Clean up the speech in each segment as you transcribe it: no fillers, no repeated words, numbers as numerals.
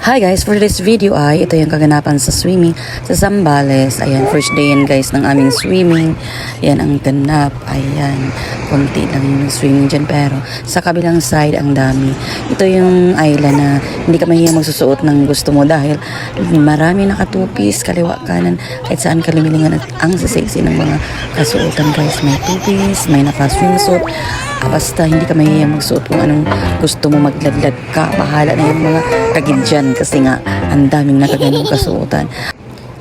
Hi guys, for this video ay ito yung kaganapan sa swimming sa Zambales. Ayan, first day yan guys ng aming swimming. Ayan ang ganap. Ayan, konti lang yung swimming dyan pero sa kabilang side ang dami. Ito yung island na hindi ka mahiyang magsusuot ng gusto mo dahil marami nakatupis, kaliwa kanan, kahit saan kalimilingan at ang sasexy ng mga kasuotan guys. May tupis, may naka-swimsuit. Basta hindi ka mahiyang magsuot kung anong gusto mo, magladlad ka. Bahala na yung mga kagid dyan kasi nga ang daming nakaganong kasuotan.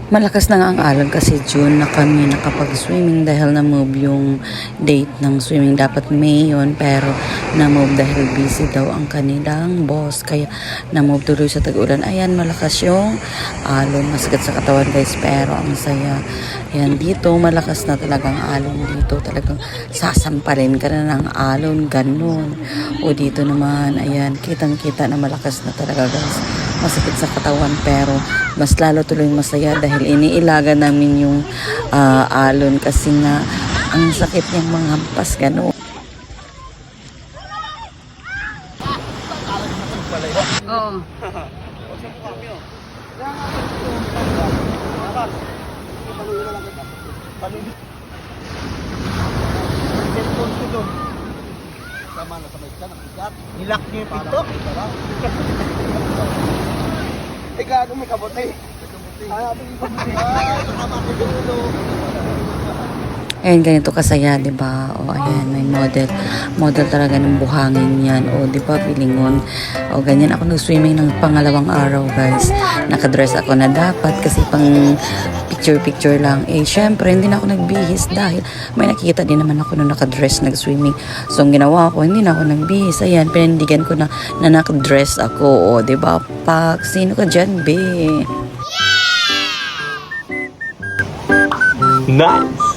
Malakas na nga ang alon kasi June na kami nakapag-swimming dahil na-move yung date ng swimming. Dapat May yun pero na-move dahil busy daw ang kanilang boss. Kaya na-move tuloy sa tag-ulan. Ayan, malakas yung alon. Masagat sa katawan guys pero ang saya. Ayan, dito malakas na talagang alon dito. Talagang sasampalin ka na ng alon. Ganun. O dito naman, ayan, kitang-kita na malakas na talaga guys. Masakit sa katawan pero mas lalo tuloy masaya dahil iniilaga namin yung alon kasi nga ang sakit niyang mga hampas gano'n. Oo. Nilak niyo yung pinto? Eh, gago may kabote. Ayan, ganito kasaya, di ba? O, ayan, may model. Model talaga ng buhangin yan. O, di ba, pilingon. O, ganyan ako nag-swimming ng pangalawang araw, guys. Nakadress ako na dapat kasi pang picture-picture lang. Eh, syempre, hindi na ako nagbihis dahil may nakikita din naman ako na nakadress nag-swimming. So, ang ginawa ko, hindi na ako nagbihis. Ayan, pinindigan ko na nakadress ako. O, di ba? Pak, sino ka dyan, be? Nice!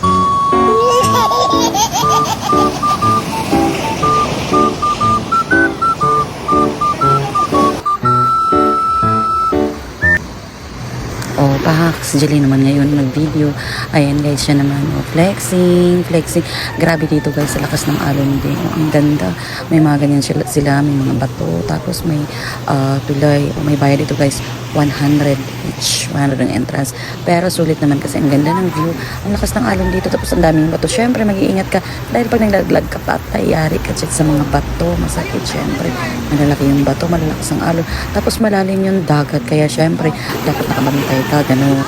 Oh, si Jelly naman ngayon nag-video. Ayan guys, siya naman. Oh, flexing. Grabe dito guys, sa lakas ng alon din. Oh, ang ganda. May mga ganyan sila, may mga bato. Tapos may tulay. Oh, may bayad dito guys. 100 each. 100 ang entrance. Pero sulit naman kasi ang ganda ng view. Ang lakas ng alon dito. Tapos ang daming bato. Syempre, mag-iingat ka. Dahil pag naglaglag ka pa, tayari ka sa mga bato. Masakit syempre. Malalaki yung bato, malalakas ang alon. Tapos malalim yung dagat. Kaya syempre, dapat nakamantay ka. Ganun.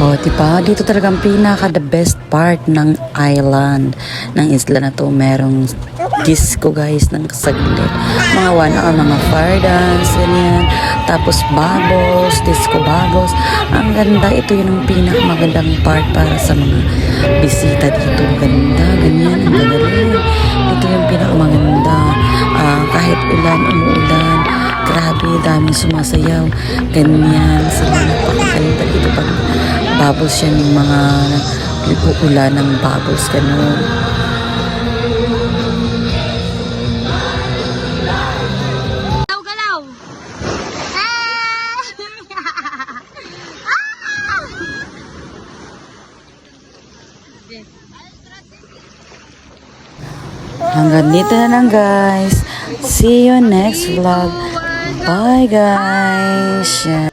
Oh, diba? Dito talagang pinaka the best part ng island, ng isla na to. Merong disco guys ng kasaglit. Mga 1 hour, mga fire dance, ganyan. Tapos bubbles, disco bubbles. Ang ganda. Ito yun ang pinakamagandang part para sa mga bisita dito. Ganda, ganyan. Ang gagaling. Ito yung pinakamaganda. Kahit ulan, umuulan. Grabe, daming sumasayaw. Ganyan. Sila napakaganda dito pag bubbles yan yung mga ulan ng bubbles. Ganun. Galaw! Hanggang dito na lang guys. See you next vlog. Bye guys.